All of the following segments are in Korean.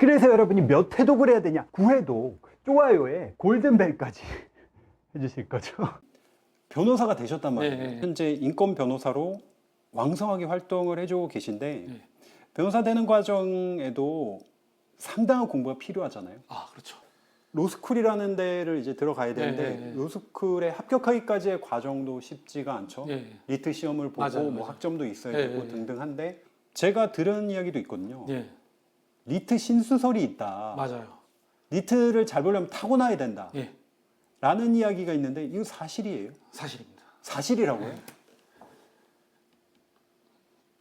그래서 여러분이 몇 회독을 해야 되냐? 9회독, 좋아요에 골든벨까지 해주실 거죠? 변호사가 되셨단 말이에요. 네, 네. 현재 인권 변호사로 왕성하게 활동을 해주고 계신데 네. 변호사 되는 과정에도 상당한 공부가 필요하잖아요. 아, 그렇죠. 로스쿨이라는 데를 이제 들어가야 되는데 네, 네, 네. 로스쿨에 합격하기까지의 과정도 쉽지가 않죠. 네. 리트 시험을 보고 맞아요, 뭐 맞아요. 학점도 있어야 네, 되고 네, 네. 등등한데 제가 들은 이야기도 있거든요. 예, 리트 신수설이 있다. 맞아요. 리트를 잘 보려면 타고나야 된다. 예, 라는 이야기가 있는데 이거 사실이에요? 사실입니다. 사실이라고요?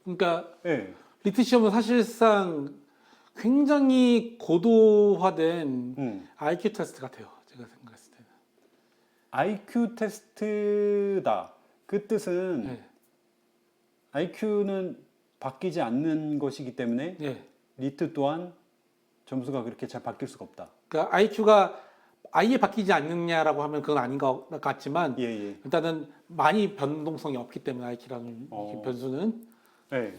그러니까 네. 리트 시험은 사실상 굉장히 고도화된 IQ 테스트 같아요. 제가 생각했을 때는. IQ 테스트다. 그 뜻은 예, IQ는 바뀌지 않는 것이기 때문에 예. 리트 또한 점수가 그렇게 잘 바뀔 수가 없다. 그러니까 IQ가 아예 바뀌지 않느냐라고 하면 그건 아닌 것 같지만 예, 예. 일단은 많이 변동성이 없기 때문에 IQ라는 어. 변수는 네.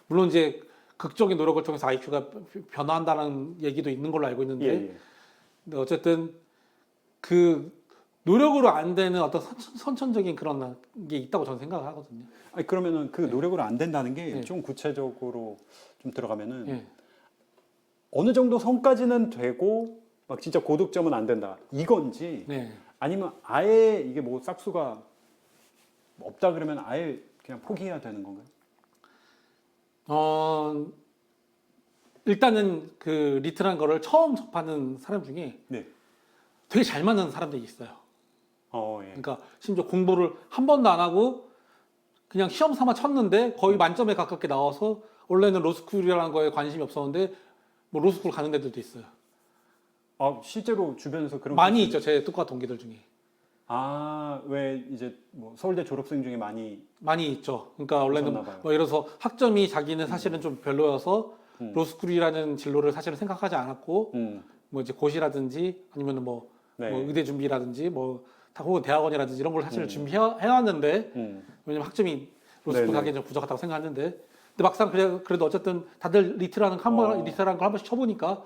물론 이제 극적인 노력을 통해서 IQ가 변화한다는 얘기도 있는 걸로 알고 있는데 예, 예. 근데 어쨌든 그 노력으로 안 되는 어떤 선천적인 그런 게 있다고 저는 생각을 하거든요. 아니 그러면은 그 노력으로 안 된다는 게 네. 좀 구체적으로 좀 들어가면은 예. 어느 정도 선까지는 되고 막 진짜 고득점은 안 된다. 이건지 네. 아니면 아예 이게 뭐 싹수가 없다 그러면 아예 그냥 포기해야 되는 건가요? 일단은 그 리트라는 거를 처음 접하는 사람 중에 네. 되게 잘 맞는 사람들이 있어요. 예. 그러니까 심지어 공부를 한 번도 안 하고 그냥 시험 삼아 쳤는데 거의 만점에 가깝게 나와서 원래는 로스쿨이라는 거에 관심이 없었는데 뭐 로스쿨 가는 데들도 있어요. 실제로 주변에서 그런 많이 있죠. 제 똑같은 동기들 중에. 왜 이제 뭐 서울대 졸업생 중에 많이 있죠. 그러니까 원래는 있었나 봐요. 뭐 예를 들어서 학점이 자기는 사실은 좀 별로여서 로스쿨이라는 진로를 사실은 생각하지 않았고 뭐 이제 고시라든지 아니면 뭐 네. 의대 준비라든지 혹은 대학원이라든지 이런 걸 사실 준비해왔는데 왜냐면 학점이 로스쿨 네네. 가기엔 좀 부족하다고 생각하는데 근데 막상 그래도 어쨌든 다들 리트라는 걸 한 번씩 쳐보니까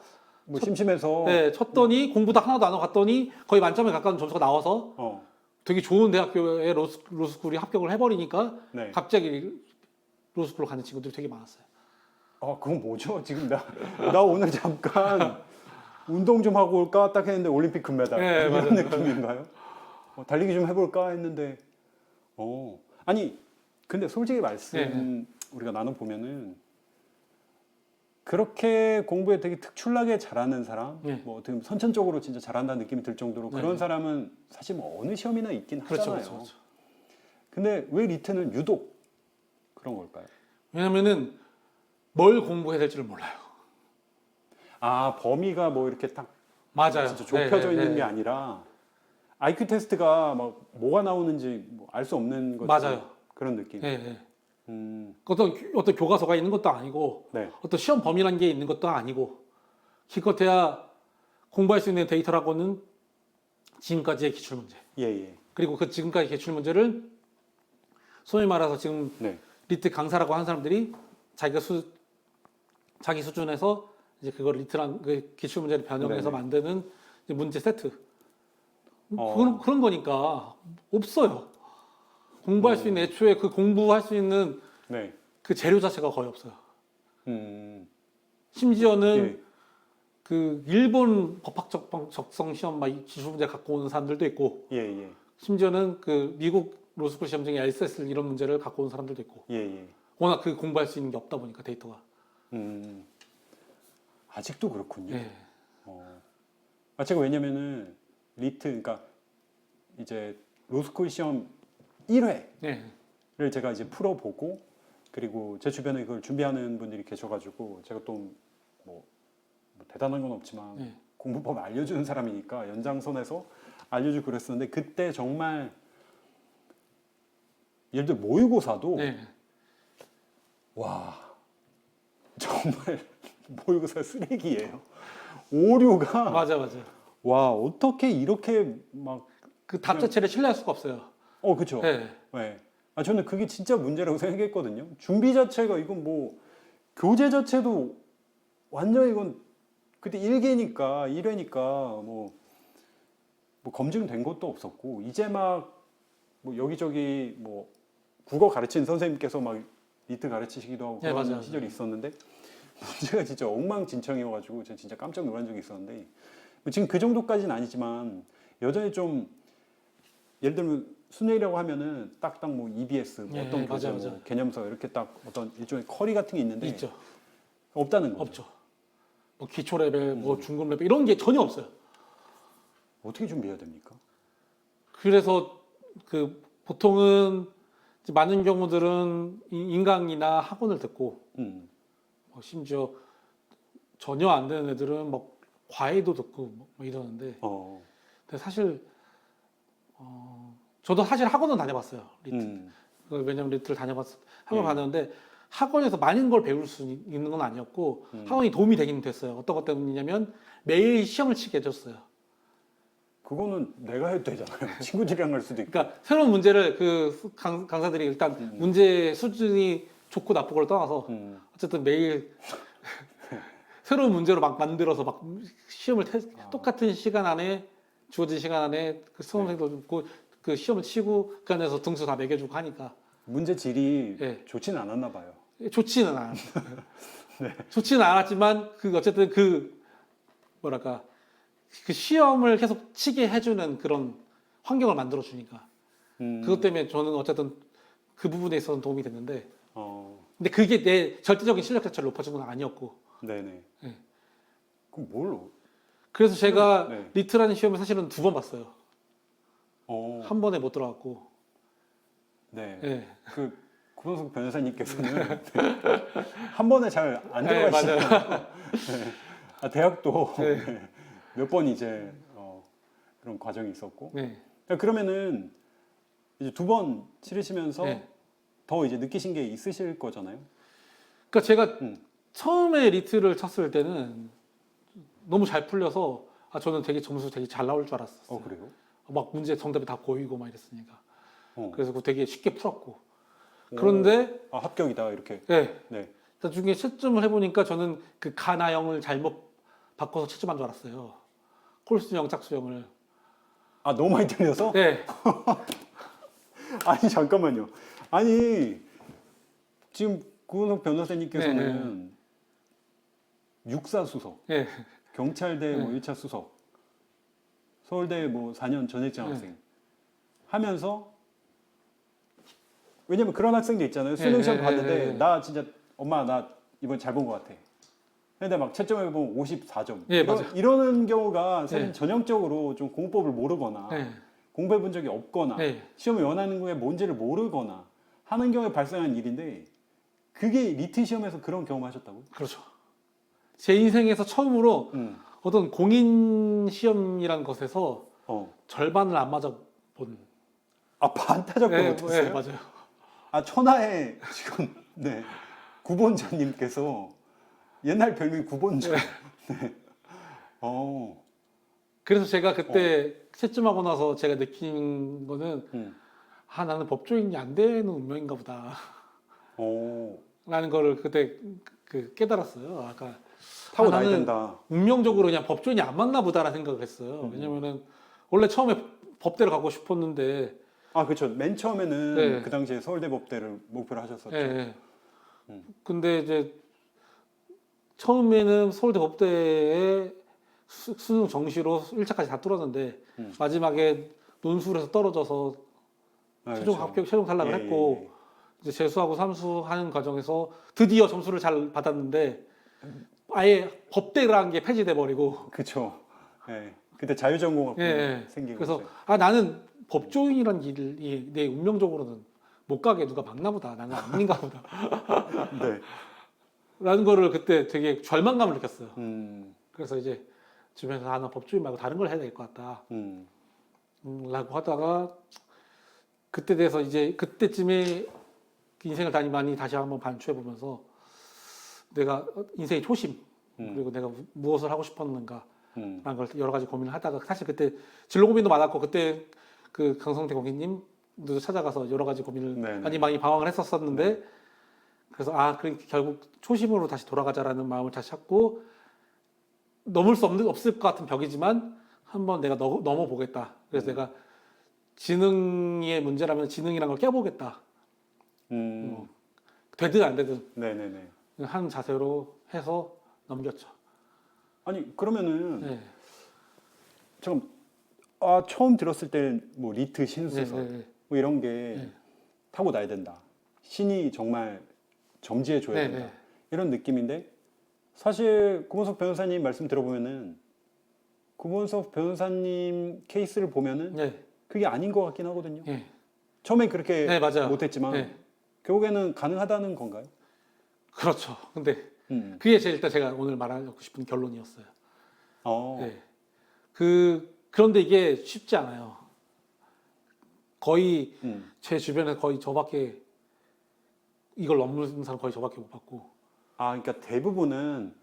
뭐 심심해서 네, 쳤더니 공부도 하나도 안 하고 갔더니 거의 만점에 가까운 점수가 나와서 되게 좋은 대학교에 로스쿨이 합격을 해버리니까 네. 갑자기 로스쿨로 가는 친구들이 되게 많았어요. 그건 뭐죠? 지금 나 오늘 잠깐 운동 좀 하고 올까 딱 했는데 올림픽 금메달 네, 이런 맞아요. 느낌인가요? 달리기 좀 해볼까 했는데 아니 근데 솔직히 말씀 네. 우리가 나눠보면은 그렇게 공부에 되게 특출나게 잘하는 사람 네. 뭐 어떻게 보면 선천적으로 진짜 잘한다는 느낌이 들 정도로 네. 그런 사람은 사실 뭐 어느 시험이나 있긴 그렇죠, 하잖아요. 그렇죠. 근데 왜 리트는 유독 그런 걸까요? 왜냐면은 뭘 공부해야 될지를 몰라요. 범위가 뭐 이렇게 딱 맞아요. 진짜 좁혀져 네, 있는 네. 게 아니라 IQ 테스트가 막 뭐가 나오는지 알 수 없는 것 맞아요. 그런 느낌. 네, 네. 음, 어떤 교과서가 있는 것도 아니고 네. 어떤 시험 범위라는 게 있는 것도 아니고 기껏해야 공부할 수 있는 데이터라고는 지금까지의 기출문제 예. 그리고 그 지금까지 기출문제를 소위 말해서 지금 네. 리트 강사라고 하는 사람들이 자기 수준에서 이제 그걸 리트란 그 기출 문제를 변형해서 네네. 만드는 이제 문제 세트 어. 그런 거니까 없어요. 공부할 수 있는 애초에 그 공부할 수 있는 네. 그 재료 자체가 거의 없어요. 음, 심지어는 예. 그 일본 법학적 적성 시험 막 기출 문제 갖고 오는 사람들도 있고 예. 심지어는 그 미국 로스쿨 시험 중에 LSS 이런 문제를 갖고 오는 사람들도 있고 예. 워낙 그 공부할 수 있는 게 없다 보니까 데이터가. 아직도 그렇군요. 네. 제가 왜냐면은 리트 그러니까 이제 로스쿨 시험 1회를 네. 제가 이제 풀어보고 그리고 제 주변에 그걸 준비하는 분들이 계셔가지고 제가 또 뭐 대단한 건 없지만 네. 공부법 알려주는 사람이니까 연장선에서 알려주고 그랬었는데 그때 정말 예를 들어 모의고사도 네. 와 정말 모의고사 쓰레기예요. 오류가 맞아. 와 어떻게 이렇게 막 그 답 자체를 신뢰할 수가 없어요. 그쵸. 네. 네. 저는 그게 진짜 문제라고 생각했거든요. 준비 자체가 이건 뭐 교재 자체도 완전 이건 그때 1기니까 1회니까 뭐 검증된 것도 없었고 이제 막 뭐 여기저기 뭐 국어 가르치는 선생님께서 막 리트 가르치시기도 하고 네, 그런 맞아요. 시절이 있었는데 문제가 진짜 엉망진창이어가지고 제가 진짜 깜짝 놀란 적이 있었는데 지금 그 정도까지는 아니지만 여전히 좀 예를 들면 순회라고 하면은 딱딱 뭐 EBS 뭐 네, 어떤 교재 맞아요, 뭐 맞아요. 개념서 이렇게 딱 어떤 일종의 커리 같은 게 있는데 있죠. 없다는 거죠. 없죠. 뭐 기초 레벨, 뭐 중급 레벨 이런 게 전혀 없어요. 어떻게 준비해야 됩니까? 그래서 그 보통은 이제 많은 경우들은 인강이나 학원을 듣고 음. 뭐 심지어 전혀 안 되는 애들은 뭐 과외도 듣고 뭐 이러는데 근데 사실 저도 사실 학원은 다녀봤어요. 리트. 왜냐면 리트를 학원 다녔는데 학원에서 많은 걸 배울 수 있는 건 아니었고 학원이 도움이 되긴 됐어요. 어떤 것 때문이냐면 매일 시험을 치게 해줬어요. 그거는 내가 해도 되잖아요. 친구들이랑 갈 수도 있고. 그러니까 새로운 문제를 그 강사들이 일단 문제 수준이 좋고 나쁘고를 떠나서 어쨌든 매일 새로운 문제로 막 만들어서 막 시험을 똑같은 시간 안에 주어진 시간 안에 그 수험생도 있고 그 시험을 치고 그 안에서 등수 다 매겨주고 하니까 문제 질이 예. 좋지는 않았나 봐요. 좋지는 않았어요. 좋지는 않았지만 그 어쨌든 그 뭐랄까 그 시험을 계속 치게 해주는 그런 환경을 만들어 주니까 그것 때문에 저는 어쨌든 그 부분에 있어서는 도움이 됐는데 근데 그게 내 절대적인 실력 자체를 높아준 건 아니었고 네네. 네. 그럼 뭘? 그래서 제가 네. 리트라는 시험을 사실은 2번 봤어요. 어. 한 번에 못 들어갔고 네. 네. 그 구본석 변호사님께서는 한 번에 잘 안 네, 들어가시잖아요. 맞아요. 네. 아, 대학도 네. 네. 몇 번 이제 그런 과정이 있었고. 네. 그러면은 이제 2번 치르시면서 네. 더 이제 느끼신 게 있으실 거잖아요. 그러니까 제가 음. 처음에 리트를 쳤을 때는 너무 잘 풀려서 저는 되게 점수 되게 잘 나올 줄 알았어요. 그래요? 막 문제 정답이 다 보이고 막 이랬으니까. 그래서 그거 되게 쉽게 풀었고. 오. 그런데 합격이다 이렇게. 네. 네. 나중에 채점을 해보니까 저는 그 가나형을 잘못 바꿔서 채점한 줄 알았어요. 콜수형, 짝수형을. 아, 너무 많이 틀려서? 네. 아니 잠깐만요. 아니 지금 구은석 변호사님께서는 육사 수석, 네. 경찰대 뭐 1차 수석, 서울대 뭐 4년 전액장 학생 하면서 왜냐면 그런 학생들 있잖아요. 수능 시험 봤는데 나 진짜 엄마 나 이번 잘 본 것 같아. 근데 막 채점해 보면 54점. 이러는 경우가 사실 전형적으로 좀 공법을 모르거나 공부해 본 적이 없거나 시험을 원하는 거에 뭔지를 모르거나 하는 경우에 발생한 일인데 그게 리트 시험에서 그런 경험하셨다고요? 그렇죠. 제 인생에서 처음으로 어떤 공인 시험이라는 것에서 절반을 안 맞아 본. 아, 반타작도 못했어요? 네, 맞아요. 아, 천하의 지금 구본자님께서 옛날 별명이 구본자. 네. 그래서 제가 그때 채점하고 나서 제가 느낀 거는 나는 법조인이 안 되는 운명인가 보다. 라는 거를 그때 깨달았어요. 아까 타고 나야 나는 된다. 운명적으로 그냥 법조인이 안 맞나 보다라는 생각을 했어요. 왜냐면은 원래 처음에 법대를 가고 싶었는데 아, 그렇죠. 맨 처음에는 그 당시에 서울대 법대를 목표로 하셨었죠. 근데 이제 처음에는 서울대 법대에 수능 정시로 1차까지 다 뚫었는데 마지막에 논술에서 떨어져서 최종 합격, 최종 탈락을 했고 이제 재수하고 삼수하는 과정에서 드디어 점수를 잘 받았는데 아예 법대라는 게 폐지돼 버리고. 그렇죠. 그때 자유전공학부 생기고. 그래서 나는 법조인이란 길이 내 운명적으로는 못 가게 누가 막나 보다. 나는 아닌가 보다. 네. 라는 거를 그때 되게 절망감을 느꼈어요. 그래서 이제 주변에서 나 법조인 말고 다른 걸 해야 될 것 같다. 라고 하다가 그때 돼서 이제 그때쯤에 인생을 많이 다시 한번 반추해 보면서 내가 인생의 초심 그리고 내가 무엇을 하고 싶었는가 라는 걸 여러 가지 고민을 하다가 사실 그때 진로 고민도 많았고 그때 그 강성태 고객님도 찾아가서 여러 가지 고민을 많이 방황을 했었었는데 그래서 그러니까 결국 초심으로 다시 돌아가자라는 마음을 다시 찾고 넘을 수 없을 것 같은 벽이지만 한번 내가 넘어보겠다. 그래서 내가 지능의 문제라면 지능이란 걸 깨보겠다. 되든 안 되든 네네네. 한 자세로 해서 넘겼죠. 아니 그러면은 네. 좀 처음 들었을 때는 뭐 리트 신수설 뭐 이런 게 타고 나야 된다. 신이 정말 점지해 줘야 네, 된다. 네. 이런 느낌인데 사실 구본석 변호사님 말씀 들어보면은 구본석 변호사님 케이스를 보면은 네. 그게 아닌 것 같긴 하거든요. 네. 처음엔 그렇게 네, 맞아요. 못했지만 네. 결국에는 가능하다는 건가요? 그렇죠. 근데 그게 제일 일단 제가 오늘 말하고 싶은 결론이었어요. 네. 그런데 이게 쉽지 않아요. 거의 제 주변에 거의 저밖에 이걸 넘는 사람 거의 저밖에 못 봤고. 그러니까 대부분은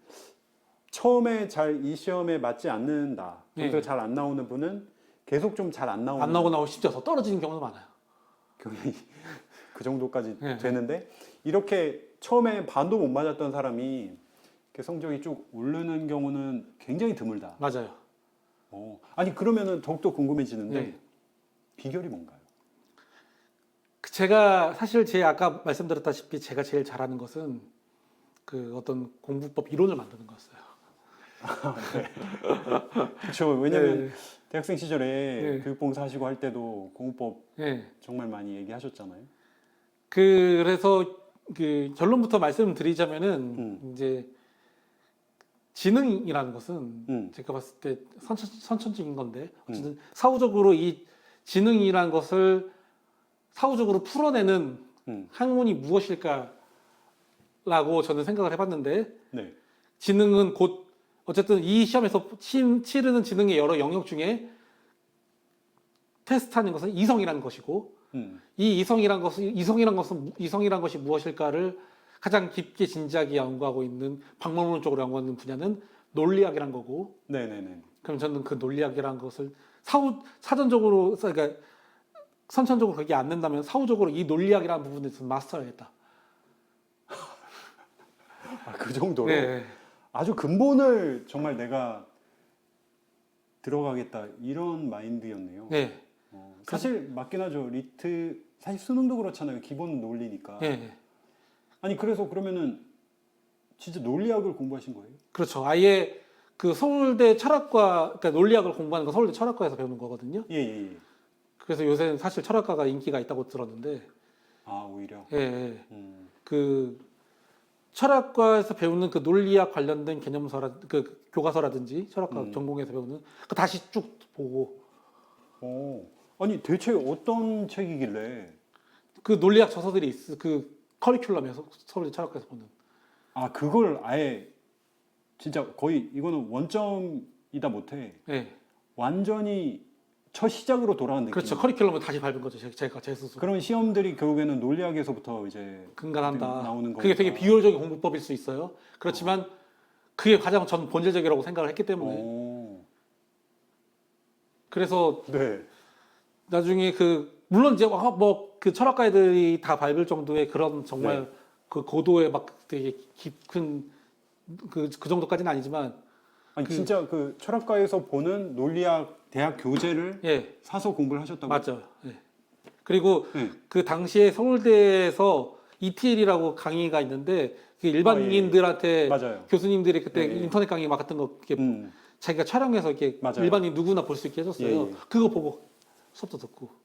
처음에 잘 이 시험에 맞지 않는다. 점수가 잘 안 나오는 분은 계속 좀 잘 안 나오는. 안 나오고 심지어 더 떨어지는 경우도 많아요. 그 정도까지 네. 되는데 이렇게 처음에 반도 못 맞았던 사람이 이렇게 성적이 쭉 오르는 경우는 굉장히 드물다. 맞아요. 아니 그러면은 더욱더 궁금해지는데 네. 비결이 뭔가요? 제가 사실 제 아까 말씀드렸다시피 제가 제일 잘하는 것은 그 어떤 공부법 이론을 만드는 거였어요. 그렇죠. 왜냐면 네. 대학생 시절에 네. 교육봉사 하시고 할 때도 공부법 네. 정말 많이 얘기하셨잖아요. 그래서 그 결론부터 말씀드리자면은 이제 지능이라는 것은 제가 봤을 때 선천적인 건데 어쨌든 사후적으로 이 지능이라는 것을 사후적으로 풀어내는 학문이 무엇일까라고 저는 생각을 해봤는데 네. 지능은 곧 어쨌든 이 시험에서 치르는 지능의 여러 영역 중에 테스트하는 것은 이성이라는 것이고 이 이성이란 것이 무엇일까를 가장 깊게 진지하게 연구하고 있는 방법론적으로 연구하는 분야는 논리학이란 거고. 네네네. 그럼 저는 그 논리학이란 것을 사전적으로 그러니까 선천적으로 그게 안 된다면 사후적으로 이 논리학이라는 부분에 대해서 마스터해야겠다. 그 정도로 네. 아주 근본을 정말 내가 들어가겠다 이런 마인드였네요. 네. 사실 맞긴 하죠. 리트 사실 수능도 그렇잖아요. 기본 논리니까. 네. 아니 그래서 그러면은 진짜 논리학을 공부하신 거예요? 그렇죠. 아예 그 서울대 철학과 그러니까 논리학을 공부하는 건 서울대 철학과에서 배우는 거거든요. 예. 그래서 요새는 사실 철학과가 인기가 있다고 들었는데. 오히려. 예. 그 철학과에서 배우는 그 논리학 관련된 개념서라 그 교과서라든지 철학과 전공에서 배우는 그 다시 쭉 보고. 아니 대체 어떤 책이길래? 그 논리학 저서들이 그 커리큘럼에서 서울대 철학과에서 보는. 그걸 아예 진짜 거의 이거는 원점이다 못해. 네. 완전히 첫 시작으로 돌아간 느낌. 그렇죠. 커리큘럼을 다시 밟은 거죠. 제가 제 스스로. 그런 시험들이 결국에는 논리학에서부터 이제 근간한다. 나오는 그게 되게 거니까. 비효율적인 공부법일 수 있어요. 그렇지만 그게 가장 전 본질적이라고 생각을 했기 때문에. 그래서 네. 나중에 물론 이제 뭐 그 철학가 애들이 다 밟을 정도의 그런 정말 그 고도의 막 되게 깊은 그 정도까지는 아니지만 진짜 그 철학과에서 보는 논리학 대학 교재를 사서 공부를 하셨다고. 맞죠. 예. 그리고 네. 그 당시에 서울대에서 ETL이라고 강의가 있는데 그 일반인들한테 맞아요. 교수님들이 그때 인터넷 강의 막 같은 거 이렇게 자기가 촬영해서 이렇게 맞아요. 일반인 누구나 볼 수 있게 해줬어요. 그거 보고 수업도 듣고.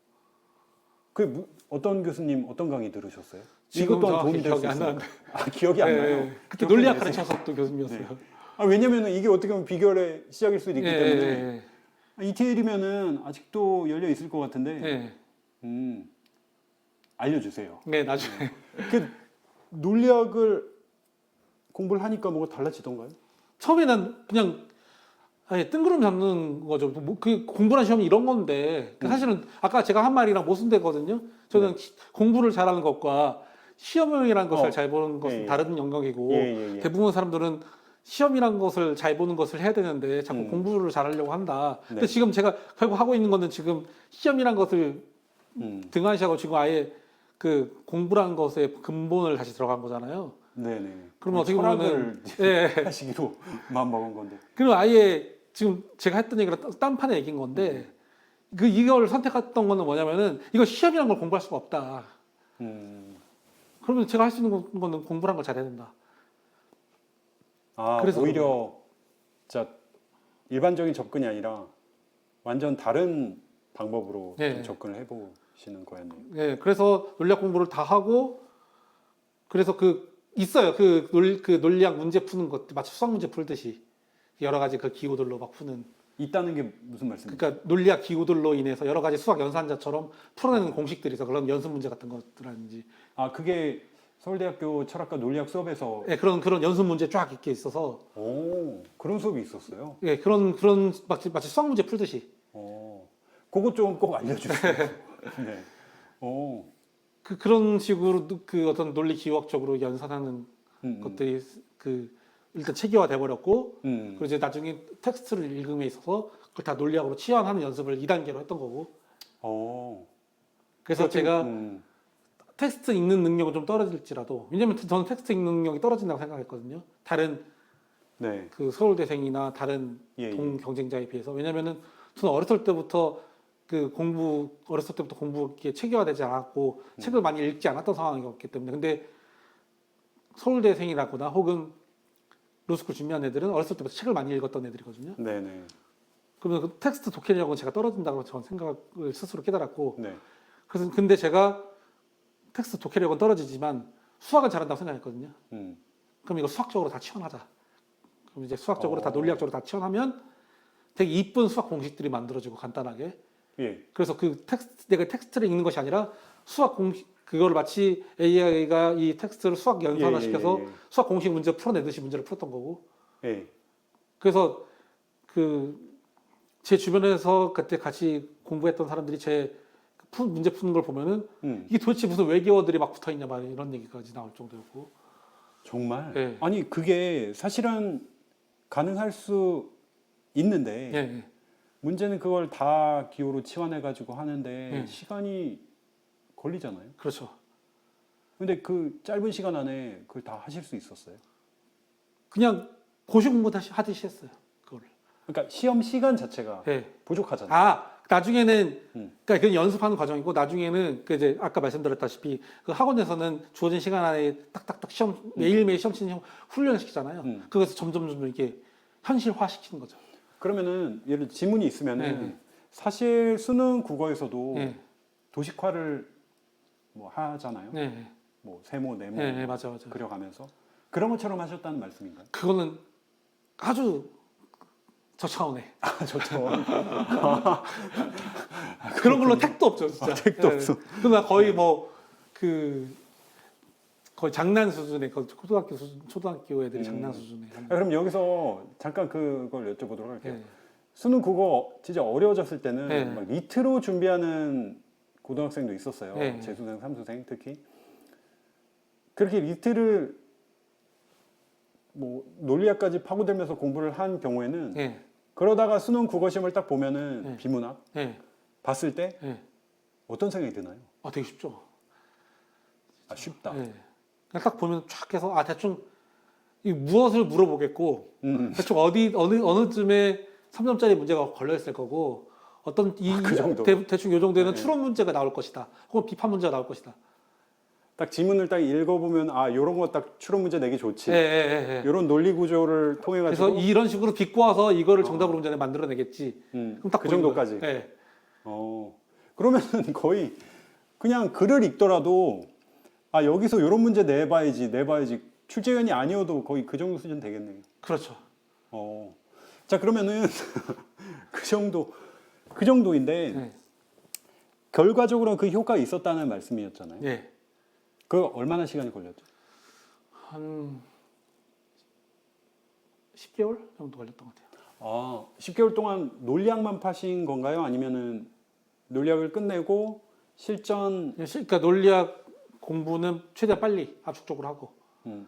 어떤 교수님 어떤 강의 들으셨어요? 지금 이것도 정확히 도움이 될 수 기억이 안 있어요. 나는데. 기억이 안 나요. 그때 논리학 가르쳤었던 교수님이었어요. 왜냐면은 이게 어떻게 보면 비결의 시작일 수도 있기 때문에. ETL이면은 아직도 열려 있을 것 같은데. 알려주세요. 네, 나중에. 그 논리학을 공부를 하니까 뭐가 달라지던가요? 처음에는 그냥 아예 뜬구름 잡는 거죠. 그 공부란 시험이 이런 건데 사실은 아까 제가 한 말이랑 모순되거든요. 저는 공부를 잘하는 것과 시험이라는 것을 잘 보는 것은 다른 영역이고 대부분 사람들은 시험이라는 것을 잘 보는 것을 해야 되는데 자꾸 공부를 잘하려고 한다. 근데 지금 제가 결국 하고 있는 거는 지금 시험이란 것을 등한시하고 지금 아예 그 공부라는 것의 근본을 다시 들어간 거잖아요. 네네. 그러면 어떻게 보면은 철학을 하시기로 마음 먹은 건데. 그럼 아예 지금 제가 했던 얘기가 딴판의 얘기인 건데 이걸 선택했던 거는 뭐냐면은 이거 시험이라는 걸 공부할 수가 없다. 그러면 제가 할 수 있는 거는 공부를 한 걸 잘해야 된다. 아, 그래서 오히려 진짜 일반적인 접근이 아니라 완전 다른 방법으로 네. 좀 접근을 해보시는 거였네요. 네, 그래서 논리학 공부를 다 하고 그래서 있어요. 논리학 문제 푸는 것 마치 수학 문제 풀듯이 여러 가지 그 기호들로 막 푸는. 있다는 게 무슨 말씀이세요? 그러니까 논리학 기호들로 인해서 여러 가지 수학 연산자처럼 풀어내는 공식들이 있어. 그런 연습 문제 같은 것들이라든지. 아, 그게 서울대학교 철학과 논리학 수업에서 네, 그런 연습 문제 쫙 이렇게 있어서. 오, 그런 수업이 있었어요? 예, 마치 수학 문제 풀듯이. 그것 좀 꼭 알려주세요. 네. 오. 그런 식으로 어떤 논리 기호학적으로 연산하는 것들이 일단 체계화 돼버렸고, 그리고 이제 나중에 텍스트를 읽음에 있어서 그걸 다 논리학으로 치환하는 연습을 2단계로 했던 거고. 그래서 제가 텍스트 읽는 능력은 좀 떨어질지라도, 왜냐면 저는 텍스트 읽는 능력이 떨어진다고 생각했거든요. 다른 네. 그 서울대생이나 다른 동 경쟁자에 비해서. 왜냐면은 저는 어렸을 때부터 공부 이렇게 체계화되지 않았고 책을 많이 읽지 않았던 상황이었기 때문에. 근데 서울대생이라거나 혹은 로스쿨 준비한 애들은 어렸을 때부터 책을 많이 읽었던 애들이거든요. 네네. 그러면 그 텍스트 독해력은 제가 떨어진다고 저는 생각을 스스로 깨달았고. 네. 그래서 근데 제가 텍스트 독해력은 떨어지지만 수학은 잘한다고 생각했거든요. 그럼 이거 수학적으로 다 치환하자. 그럼 이제 수학적으로 다 논리학적으로 다 치환하면 되게 이쁜 수학 공식들이 만들어지고 간단하게. 예. 그래서 내가 텍스트를 읽는 것이 아니라 수학 공식 그거를 마치 AI가 이 텍스트를 수학 연산화 시켜서 수학 공식 문제 풀어내듯이 문제를 풀었던 거고. 예. 그래서 제 주변에서 그때 같이 공부했던 사람들이 제 문제 푸는 걸 보면은 이게 도대체 무슨 외계어들이 막 붙어 있냐 막 이런 얘기까지 나올 정도였고. 정말? 네. 아니, 그게 사실은 가능할 수 있는데 예. 문제는 그걸 다 기호로 치환해가지고 하는데 시간이 걸리잖아요. 그렇죠. 근데 그 짧은 시간 안에 그걸 다 하실 수 있었어요? 그냥 고시 공부 다시 하듯이 했어요. 그거를. 그러니까 시험 시간 자체가 예. 부족하잖아요. 나중에는 그러니까 그 연습하는 과정이고 나중에는 이제 아까 말씀드렸다시피 그 학원에서는 주어진 시간 안에 딱딱딱 시험 매일매일 시험 치는 훈련을 시키잖아요. 그래서 점점 이렇게 현실화 시키는 거죠. 그러면은 예를 들어 지문이 있으면은 사실 수능 국어에서도 도식화를 뭐 하잖아요. 뭐 세모, 네모 맞아. 그려가면서 그런 것처럼 하셨다는 말씀인가요? 그거는 아주 저차원의. 좋죠. 그런 걸로 택도 없죠, 진짜. 택도 없어. 그나 거의 거의 장난 수준의 초등학교 애들이 장난 수준의. 그럼 여기서 잠깐 그걸 여쭤보도록 할게요. 수능 국어 진짜 어려워졌을 때는 막 니트로 준비하는 고등학생도 있었어요. 재수생, 삼수생 특히. 그렇게 니트를 뭐 논리학까지 파고들면서 공부를 한 경우에는 그러다가 수능 국어 시험을 딱 보면은 비문학 봤을 때 어떤 생각이 드나요? 되게 쉽죠. 쉽다. 그냥 딱 보면 쫙 해서 대충 무엇을 물어보겠고 대충 어느 쯤에 3점짜리 문제가 걸려 있을 거고 어떤 그 정도. 대충 요 정도에는 추론 문제가 나올 것이다. 혹은 비판 문제가 나올 것이다. 딱 지문을 딱 읽어보면 요런 거 딱 추론 문제 내기 좋지. 요런 논리 구조를 통해 가지고 그래서 이런 식으로 비꼬아서 이거를 정답으로 문제를 만들어내겠지. 그럼 딱 그 정도까지. 그러면은 거의 그냥 글을 읽더라도 여기서 요런 문제 내봐야지 출제위원이 아니어도 거의 그 정도 수준 되겠네요. 그렇죠. 자, 그러면은 그 정도인데 결과적으로 그 효과가 있었다는 말씀이었잖아요. 그 얼마나 시간이 걸렸죠? 한 10개월 정도 걸렸던 것 같아요. 10개월 동안 논리학만 파신 건가요? 아니면은 논리학을 끝내고 실전? 그러니까 논리학 공부는 최대한 빨리 압축적으로 하고.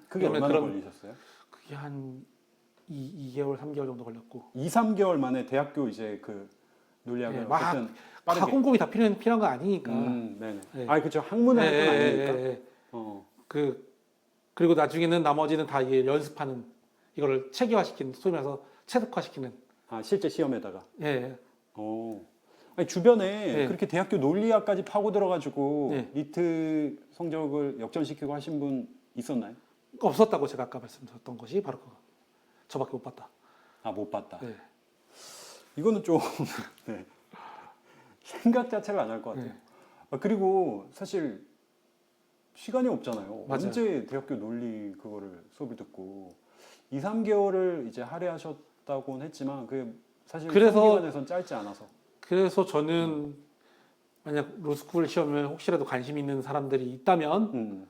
그게 얼마나 걸리셨어요? 그게 한 2개월, 3개월 정도 걸렸고. 2-3개월 만에 대학교 이제 그 논리학을 막 꼼꼼히 다 필요한 거 아니니까. 네네. 그렇죠. 학문을 할 건 아니니까. 그리고 나중에는 나머지는 다 이게 연습하는 이거를 체계화시키는 소위 말해서 체득화시키는. 아 실제 시험에다가. 예. 아니 주변에 네. 그렇게 대학교 논리학까지 파고 들어가지고 네. 리트 성적을 역전시키고 하신 분 있었나요? 없었다고 제가 아까 말씀드렸던 것이 바로 그거. 저밖에 못 봤다. 아 못 봤다. 네. 이거는 좀 네. 생각 자체를 안 할 것 같아요. 네. 그리고 사실 시간이 없잖아요. 맞아요. 언제 대학교 논리 그거를 수업을 듣고 2, 3개월을 이제 할애하셨다고는 했지만 그게 사실 그래서- 기간에선 짧지 않아서. 그래서 저는 만약 로스쿨 시험에 혹시라도 관심 있는 사람들이 있다면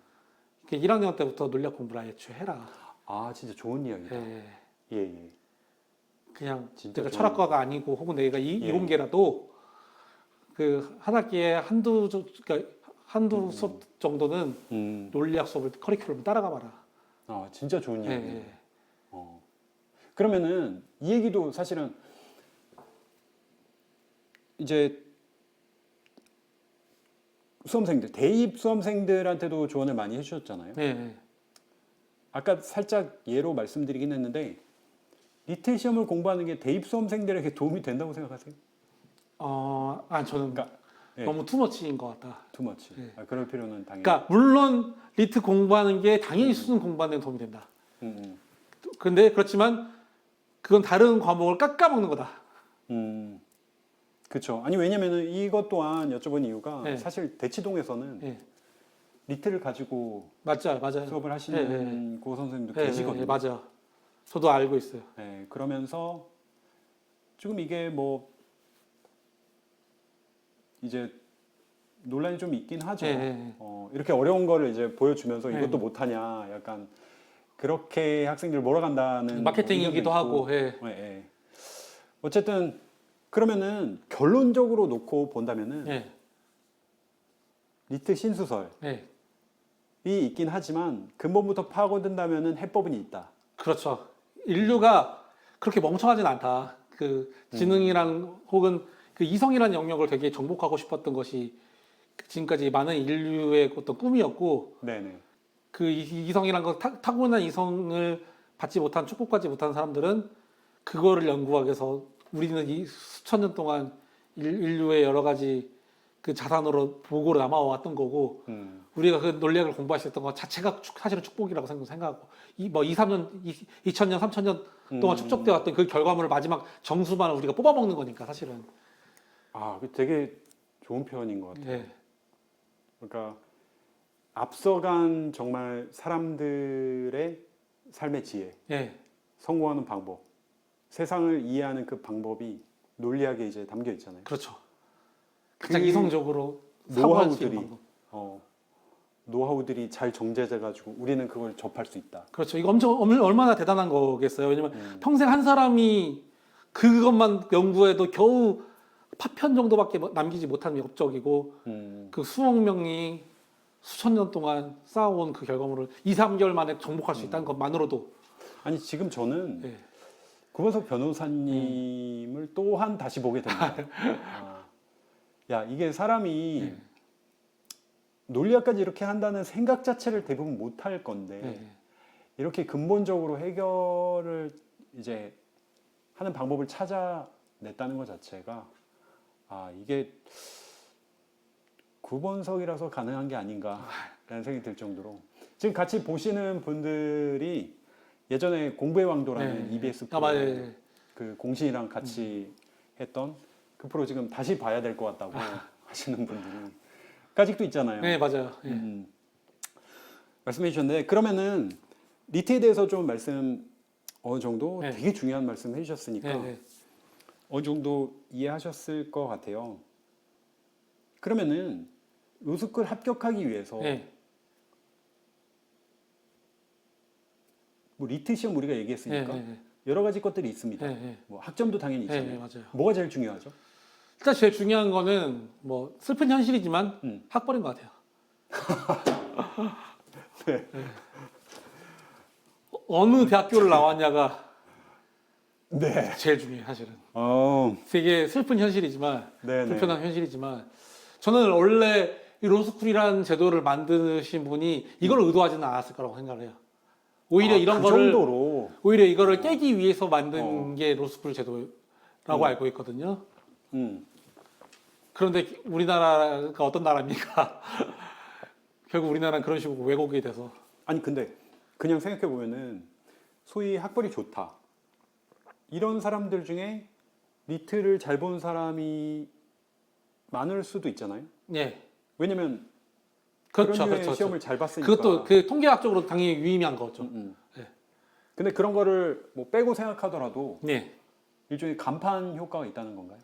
1학년 때부터 논리학 공부를 아예 애초에 해라. 아 진짜 좋은 이야기다. 예. 예. 그냥 진짜 내가 좋은- 철학과가 아니고 혹은 내가 예. 이공계라도 그 한 학기에 그러니까 한두 수업 정도는 논리학 수업을 커리큘럼 따라가 봐라. 아 진짜 좋은 예, 이야기예요. 예. 그러면은 이 얘기도 사실은 이제 수험생들 대입 수험생들한테도 조언을 많이 해주셨잖아요. 예, 예. 아까 살짝 예로 말씀드리긴 했는데 리트 시험을 공부하는 게 대입 수험생들에게 도움이 된다고 생각하세요? 저는 그러니까 예, 너무 투머치인 것 같다. 투머치. 예. 그럴 필요는 당연히. 그러니까 물론 리트 공부하는 게 당연히 수능 공부하는 데 도움이 된다. 음, 근데 그렇지만 그건 다른 과목을 깎아먹는 거다. 그렇죠. 아니 왜냐면은 이것 또한 여쭤본 이유가 예. 사실 대치동에서는 예. 리트를 가지고 맞아요. 수업을 하시는 고 선생님도 계시거든요. 맞아. 저도 알고 있어요. 네, 그러면서 지금 이게 뭐 이제 논란이 좀 있긴 하죠. 예. 이렇게 어려운 거를 이제 보여주면서 예. 이것도 못하냐, 약간 그렇게 학생들 몰아간다는 마케팅이기도 의견도 있고. 하고. 예. 예. 어쨌든 그러면은 결론적으로 놓고 본다면은 예. 리트 신수설이 예. 있긴 하지만 근본부터 파고든다면은 해법은 있다. 그렇죠. 인류가 그렇게 멍청하진 않다. 그 지능이랑 혹은 그 이성이라는 영역을 되게 정복하고 싶었던 것이 지금까지 많은 인류의 어떤 꿈이었고, 네네. 그 이성이란 거 타고난 이성을 받지 못한 축복받지 못한 사람들은 그거를 연구하기 위해서 우리는 이 수천 년 동안 인류의 여러 가지 그 자산으로 보고로 남아왔던 거고, 우리가 그 논리학을 공부하셨던 것 자체가 사실은 축복이라고 생각하고, 2000년, 3000년 동안 축적되어 왔던 그 결과물을 마지막 정수만 우리가 뽑아먹는 거니까 사실은. 그 되게 좋은 표현인 것 같아요. 예. 그러니까 앞서간 정말 사람들의 삶의 지혜, 예. 성공하는 방법, 세상을 이해하는 그 방법이 논리학에 이제 담겨 있잖아요. 그렇죠. 가장 그 이성적으로 사고할 수 있는 노하우들이 방법. 노하우들이 잘 정제돼 가지고 우리는 그걸 접할 수 있다. 그렇죠. 이거 얼마나 대단한 거겠어요. 왜냐면 평생 한 사람이 그것만 연구해도 겨우 파편 정도밖에 남기지 못한 업적이고, 그 수억 명이 수천 년 동안 쌓아온 그 결과물을 2, 3개월 만에 정복할 수 있다는 것만으로도. 아니 지금 저는 예. 구본석 변호사님을 또한 다시 보게 됩니다. 야 이게 사람이 논리학까지 이렇게 한다는 생각 자체를 대부분 못 할 건데 예. 이렇게 근본적으로 해결을 이제 하는 방법을 찾아냈다는 것 자체가 이게 구본석이라서 가능한 게 아닌가라는 생각이 들 정도로 지금 같이 보시는 분들이 예전에 공부의 왕도라는 EBS 프로 맞아요. 그 공신이랑 같이 했던 그 프로 지금 다시 봐야 될 것 같다고 하시는 분들이 아직도 있잖아요. 네, 맞아요. 예. 말씀해 주셨는데 그러면은 리트에 대해서 좀 말씀 어느 정도 네. 되게 중요한 말씀 해주셨으니까 네. 어느 정도 이해하셨을 것 같아요. 그러면은 로스쿨 합격하기 위해서 네. 뭐 리트 시험 우리가 얘기했으니까 네. 여러 가지 것들이 있습니다. 네. 뭐 학점도 당연히 네. 있잖아요. 맞아요. 뭐가 제일 중요하죠? 일단 제일 중요한 거는 뭐 슬픈 현실이지만 학벌인 것 같아요. 네. 어느 대학교를 나왔냐가 네. 제일 중요해요, 사실은. 어, 되게 슬픈 현실이지만 네네. 불편한 현실이지만 저는 원래 이 로스쿨이라는 제도를 만드신 분이 이걸 의도하지는 않았을 거라고 생각을 해요. 오히려 이런 그 거를 정도로. 오히려 이거를 깨기 위해서 만든 게 로스쿨 제도라고 알고 있거든요. 그런데 우리나라가 어떤 나라입니까? 결국 우리나라는 그런 식으로 왜곡이 돼서. 아니 근데 그냥 생각해 보면은 소위 학벌이 좋다 이런 사람들 중에 리트를 잘 본 사람이 많을 수도 있잖아요. 예. 왜냐면 그렇죠. 그런 류의 그렇죠. 시험을 잘 봤으니까. 그것도 그 통계학적으로 당연히 유의미한 거죠. 예. 근데 그런 거를 뭐 빼고 생각하더라도 예. 일종의 간판 효과가 있다는 건가요?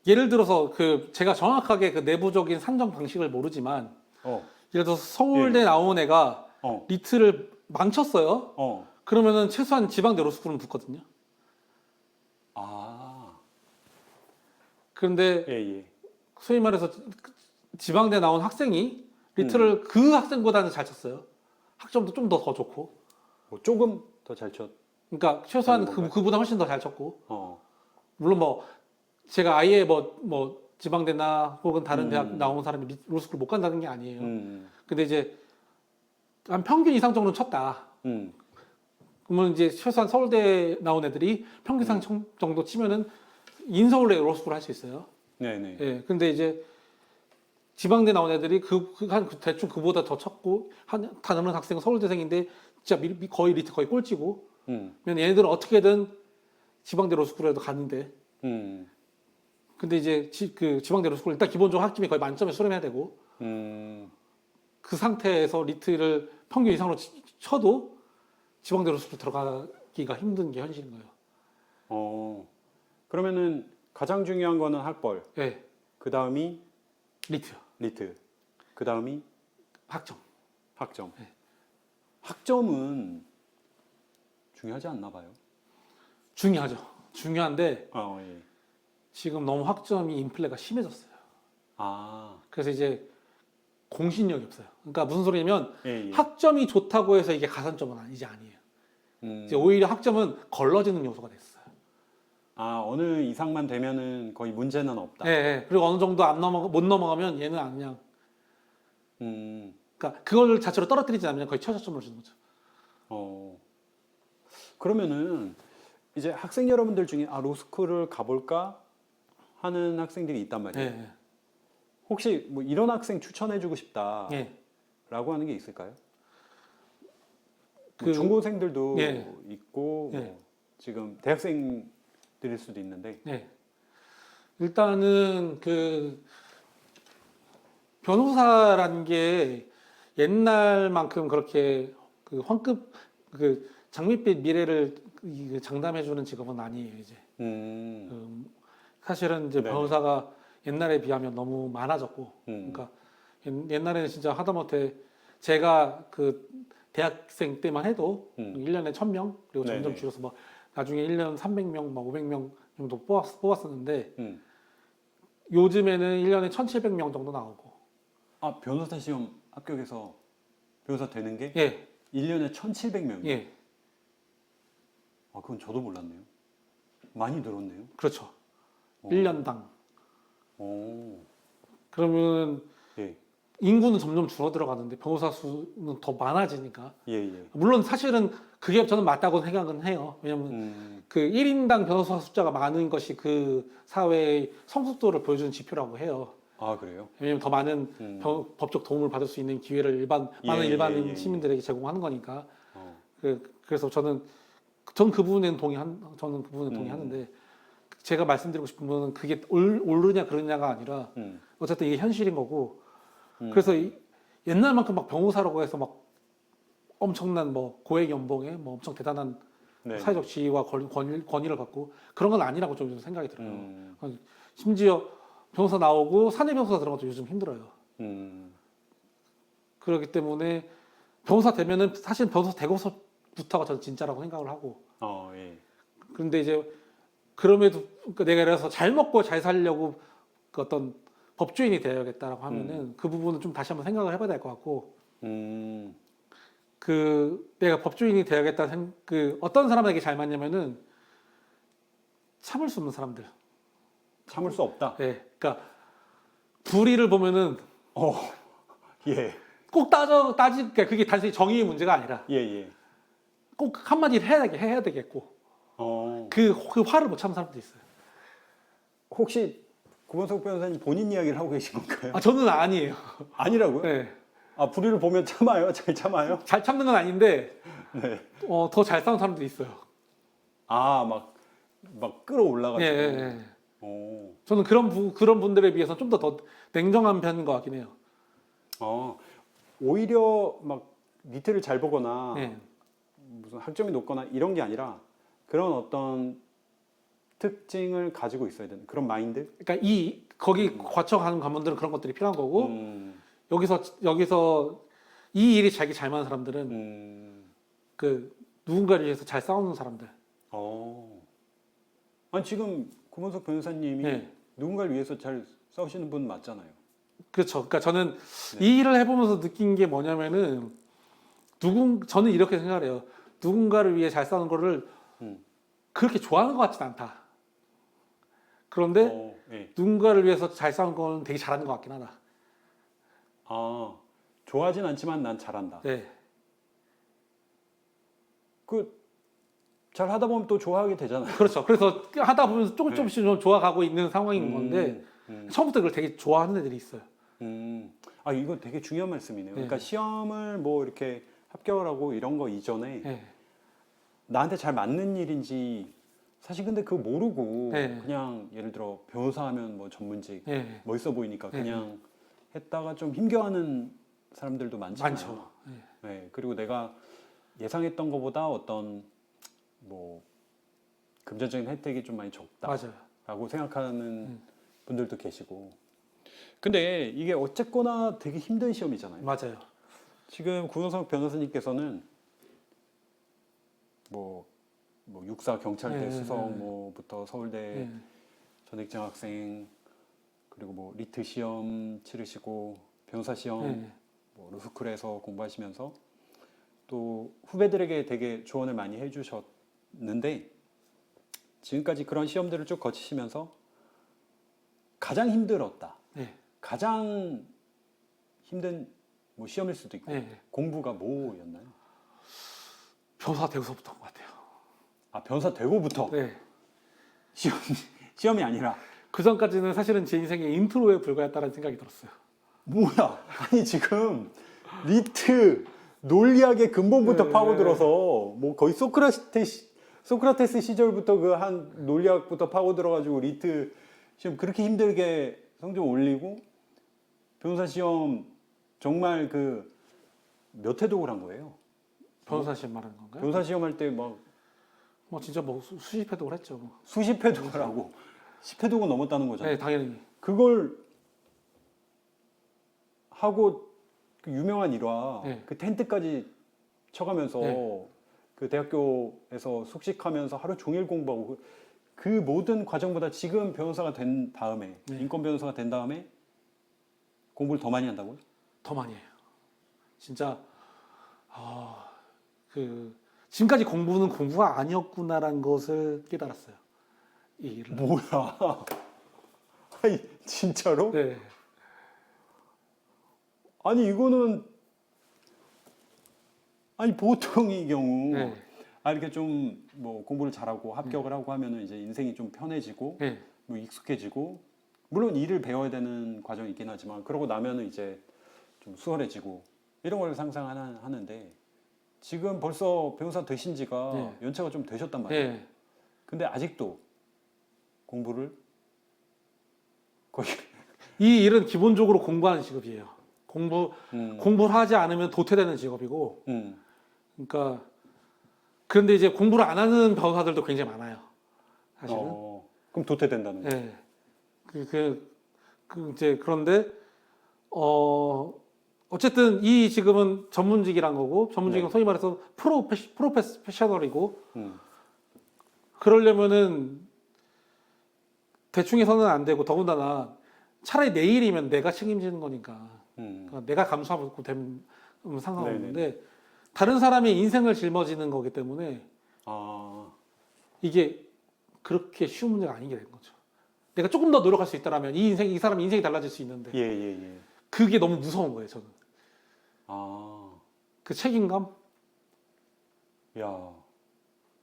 예를 들어서 그 제가 정확하게 그 내부적인 산정 방식을 모르지만 예를 들어서 서울대 나온 애가 리트를 망쳤어요. 그러면은 최소한 지방대 로스쿨은 붙거든요. 아. 그런데 예. 소위 말해서 지방대 나온 학생이 리트를 그 학생보다는 잘 쳤어요. 학점도 좀 더 좋고. 뭐 조금 더 잘 쳤. 그러니까 최소한 그보다 훨씬 더 잘 쳤고. 물론 뭐 제가 아예 뭐 지방대나 혹은 다른 대학 나온 사람이 로스쿨 못 간다는 게 아니에요. 근데 이제 한 평균 이상 정도는 쳤다. 그러면 이제 최소한 서울대 나온 애들이 평균 이상 정도 치면은 인서울대 로스쿨 할 수 있어요. 네네. 예. 근데 이제 지방대 나온 애들이 대충 그보다 더 쳤고 다른 학생은 서울대생인데 진짜 거의 리트 거의 꼴찌고. 그러면 얘네들은 어떻게든 지방대 로스쿨에도 가는데. 근데 이제 그 지방대 로스쿨 일단 기본적으로 학점이 거의 만점에 수렴해야 되고. 그 상태에서 리트를 평균 이상으로 쳐도 지방대 로스쿨 들어가기가 힘든 게 현실인 거예요. 그러면은 가장 중요한 거는 학벌. 네. 그 다음이 리트요. 리트. 그 다음이 학점. 네. 학점은 중요하지 않나 봐요. 중요하죠. 중요한데 예. 지금 너무 학점이 인플레가 심해졌어요. 그래서 이제 공신력이 없어요. 그러니까 무슨 소리냐면 학점이 좋다고 해서 이게 가산점은 이제 아니에요. 이제 오히려 학점은 걸러지는 요소가 됐어요. 어느 이상만 되면은 거의 문제는 없다. 네. 그리고 어느 정도 못 넘어가면 얘는 그냥 그러니까 그걸 자체로 떨어뜨리지 않으면 거의 최저점을 주는 거죠. 그러면은 이제 학생 여러분들 중에 로스쿨을 가볼까 하는 학생들이 있단 말이에요. 네. 혹시 뭐 이런 학생 추천해주고 싶다라고 네. 하는 게 있을까요? 그 중고생들도 네. 있고 네. 뭐 지금 대학생들일 수도 있는데. 네. 일단은 그 변호사라는 게 옛날만큼 그렇게 그 황급 그 장밋빛 미래를 장담해주는 직업은 아니에요 이제. 사실은 이제 변호사가 옛날에 비하면 너무 많아졌고, 그러니까 옛날에는 진짜 하다못해 제가 그 대학생 때만 해도 1년에 1000명 그리고 점점 줄여서 막 나중에 1년 300명, 막 500명 정도 뽑았었는데 요즘에는 1년에 1700명 정도 나오고. 변호사 시험 합격해서 변호사 되는 게? 예. 1년에 1700명이요? 예. 그건 저도 몰랐네요. 많이 늘었네요. 그렇죠. 1년당. 그러면 예. 인구는 점점 줄어들어가는데 변호사 수는 더 많아지니까. 예. 물론 사실은 그게 저는 맞다고 생각은 해요. 왜냐하면 그 1인당 변호사 숫자가 많은 것이 그 사회의 성숙도를 보여주는 지표라고 해요. 그래요? 왜냐하면 더 많은 법적 도움을 받을 수 있는 기회를 많은 일반인 시민들에게 제공하는 거니까. 그래서 저는 그 부분에는 동의하는데 제가 말씀드리고 싶은 거는 그게 옳으냐 그러냐가 아니라 어쨌든 이게 현실인 거고. 그래서 옛날만큼 막 변호사라고 해서 막 엄청난 뭐 고액 연봉에 뭐 엄청 대단한 사회적 지위와 권위를 갖고 그런 건 아니라고 좀 생각이 들어요. 심지어 변호사 나오고 사내 변호사 들어가도 요즘 힘들어요. 그렇기 때문에 변호사 되면은 사실 변호사 되고서부터가 저는 진짜라고 생각을 하고. 예. 그런데 이제 그럼에도 그러니까 내가 그래서 잘 먹고 잘 살려고 그 어떤 법조인이 되어야겠다라고 하면은 그 부분은 좀 다시 한번 생각을 해봐야 될 것 같고. 그 내가 법조인이 되어야겠다는 그 어떤 사람에게 잘 맞냐면은 참을 수 없는 사람들. 참을 수 없다. 네, 그러니까 불의를 보면은 예. 꼭 그러니까 그게 단순히 정의의 문제가 아니라 예, 예. 꼭 한마디를 해야 되겠고 그 화를 못 참는 사람도 있어요. 혹시 구본석 변호사님 본인 이야기를 하고 계신 건가요? 아, 저는 아니에요. 아니라고요? 네. 아, 불의를 보면 참아요? 잘 참아요? 잘 참는 건 아닌데 네. 더 잘 싸우는 사람도 있어요. 아, 막 끌어올라가지고. 예, 예, 예. 오. 저는 그런 분들에 비해서 좀 더 냉정한 편인 것 같긴 해요. 오히려 막 니트를 잘 보거나 예. 무슨 학점이 높거나 이런 게 아니라 그런 어떤 특징을 가지고 있어야 되는 그런 마인드? 그러니까 거기 과쳐가는 관문들은 그런 것들이 필요한 거고 음, 여기서 이 일이 자기 잘 맞는 사람들은 그 누군가를 위해서 잘 싸우는 사람들. 아니 지금 구본석 변호사님이 네. 누군가를 위해서 잘 싸우시는 분 맞잖아요. 그렇죠. 그러니까 저는 이 일을 해보면서 느낀 게 뭐냐면은 저는 이렇게 생각을 해요. 누군가를 위해 잘 싸우는 거를 그렇게 좋아하는 것 같진 않다. 그런데 예. 누군가를 위해서 잘 싸우는 건 되게 잘하는 것 같긴 하다. 좋아하진 않지만 난 잘한다. 네. 잘 하다 보면 또 좋아하게 되잖아요. 그렇죠. 그래서 하다 보면서 조금씩 좀 좋아가고 있는 상황인 건데 처음부터 그걸 되게 좋아하는 애들이 있어요. 이거 되게 중요한 말씀이네요. 네. 그러니까 시험을 뭐 이렇게 합격을 하고 이런 거 이전에 네. 나한테 잘 맞는 일인지 사실 근데 그거 모르고 네. 그냥 예를 들어 변호사 하면 뭐 전문직 네. 멋있어 보이니까 네. 그냥 했다가 좀 힘겨워하는 사람들도 많잖아요. 많죠. 네. 네, 그리고 내가 예상했던 것보다 어떤 뭐 금전적인 혜택이 좀 많이 적다라고 맞아요. 생각하는 분들도 계시고. 근데 이게 어쨌거나 되게 힘든 시험이잖아요. 맞아요. 지금 구본석 변호사님께서는 뭐 육사 경찰대 네, 수석 네. 뭐부터 서울대 네. 전액장 학생 그리고 뭐 리트 시험 치르시고 변호사 시험 네. 뭐 로스쿨에서 공부하시면서 또 후배들에게 되게 조언을 많이 해주셨는데 지금까지 그런 시험들을 쭉 거치시면서 가장 힘들었다. 네. 가장 힘든 뭐 시험일 수도 있고 네. 공부가 뭐였나요? 변호사 되고서부터인 것 같아요. 변호사 되고부터 네. 시험이 아니라 그 전까지는 사실은 제 인생의 인트로에 불과했다는 생각이 들었어요. 뭐야? 아니 지금 리트 논리학의 근본부터 네. 파고들어서 뭐 거의 소크라테스 시절부터 그 한 논리학부터 파고들어가지고 리트 시험 그렇게 힘들게 성적 올리고 변호사 시험 정말 그 몇 회독을 한 거예요? 변호사 시험 말하는 건가요? 변호사 시험 할 때 막 뭐 진짜 뭐 수십 회독을 했죠. 수십 회독을 하고 10회독은 넘었다는 거잖아요. 네, 당연히. 그걸 하고 그 유명한 일화 네. 그 텐트까지 쳐가면서 네. 그 대학교에서 숙식하면서 하루 종일 공부하고 그 모든 과정보다 지금 변호사가 된 다음에 네. 인권 변호사가 된 다음에 공부를 더 많이 한다고요? 더 많이 해요. 진짜 지금까지 공부는 공부가 아니었구나라는 것을 깨달았어요. 이 일을. 뭐야? 아니 진짜로? 네. 아니 이거는 아니 보통의 경우 네. 이렇게 좀 뭐 공부를 잘하고 합격을 하고 하면은 이제 인생이 좀 편해지고 네. 뭐 익숙해지고 물론 일을 배워야 되는 과정이 있긴 하지만 그러고 나면은 이제 좀 수월해지고 이런 걸 상상하는데 지금 벌써 변호사 되신 지가 네. 연차가 좀 되셨단 말이에요. 네. 근데 아직도 공부를 거의 이 일은 기본적으로 공부하는 직업이에요. 공부를 하지 않으면 도태되는 직업이고, 그러니까 그런데 이제 공부를 안 하는 변호사들도 굉장히 많아요. 사실은. 그럼 도태된다는 거예요. 네. 이제 그런데 어쨌든 이 직업은 전문직이란 거고, 전문직은 네. 소위 말해서 프로페셔널이고, 그러려면은 대충 해서는 안 되고 더군다나 차라리 내 일이면 내가 책임지는 거니까. 그러니까 내가 감수하고 되면 상관없는데 다른 사람의 인생을 짊어지는 거기 때문에 이게 그렇게 쉬운 문제가 아닌 게 되는 거죠. 내가 조금 더 노력할 수 있다면 이 사람 인생이 달라질 수 있는데 예. 그게 너무 무서운 거예요. 저는 아, 그 책임감. 야.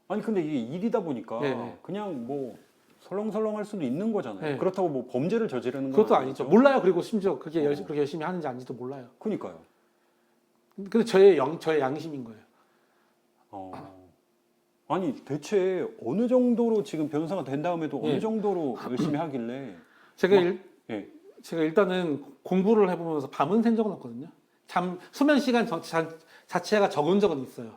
아니 근데 이게 일이다 보니까 네. 그냥 뭐 설렁설렁 할 수도 있는 거잖아요. 네. 그렇다고 뭐 범죄를 저지르는 건 그것도 아니죠. 아니죠. 몰라요. 그리고 심지어 그게 어. 그렇게 열심히 하는지 아닌지도 몰라요. 그니까요. 근데 저의 양심인 거예요. 아니 대체 어느 정도로 지금 변호사가 된 다음에도 예. 어느 정도로 열심히 하길래 제가 막- 예. 제가 일단은 공부를 해보면서 밤은 샌 적은 없거든요. 수면 시간 자체가 적은 적은 있어요.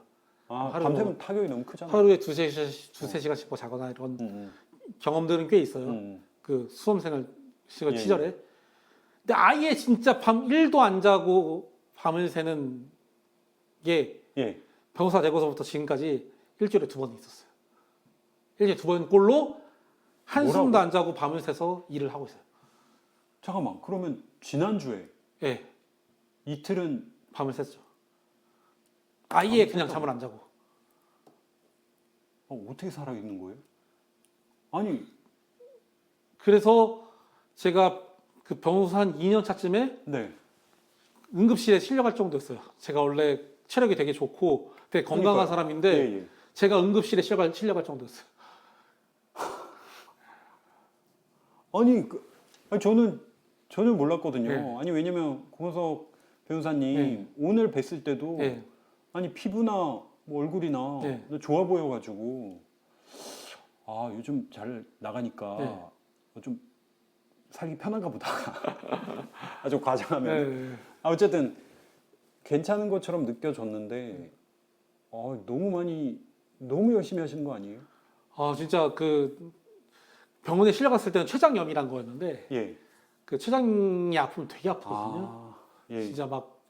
아, 하루- 밤새면 타격이 너무 크잖아요. 하루에 두세 시간씩 뭐 자거나 이런 경험들은 꽤 있어요. 그 수험생활 시절 예, 시절에. 근데 아예 진짜 밤 1도 안 자고 밤을 새는 게 예. 변호사 되고서부터 지금까지 일주일에 2번 있었어요. 일주일에 2번 꼴로 한숨도 뭐라고? 안 자고 밤을 새서 일을 하고 있어요. 잠깐만. 그러면 지난주에 예, 이틀은 밤을 샜죠. 아예 그냥 잠을 안 자고. 어떻게 살아 있는 거예요? 아니, 그래서 제가 그 변호사 한 2년 차쯤에 네. 응급실에 실려갈 정도였어요. 제가 원래 체력이 되게 좋고 되게 건강한 그러니까요. 사람인데 예, 예. 제가 응급실에 실려갈 정도였어요. 아니 저는 전혀 몰랐거든요. 네. 아니 왜냐면 공석 변호사님 네. 오늘 뵀을 때도 예, 아니 피부나 뭐 얼굴이나 네. 좋아 보여가지고 아 요즘 잘 나가니까 네. 좀 살기 편한가 보다. 아주 과장하면. 예, 어쨌든 괜찮은 것처럼 느껴졌는데 너무 열심히 하시는 거 아니에요? 아 진짜 그 병원에 실려갔을 때는 췌장염이란 거였는데 예. 그 췌장이 아프면 되게 아프거든요. 아, 예. 진짜 막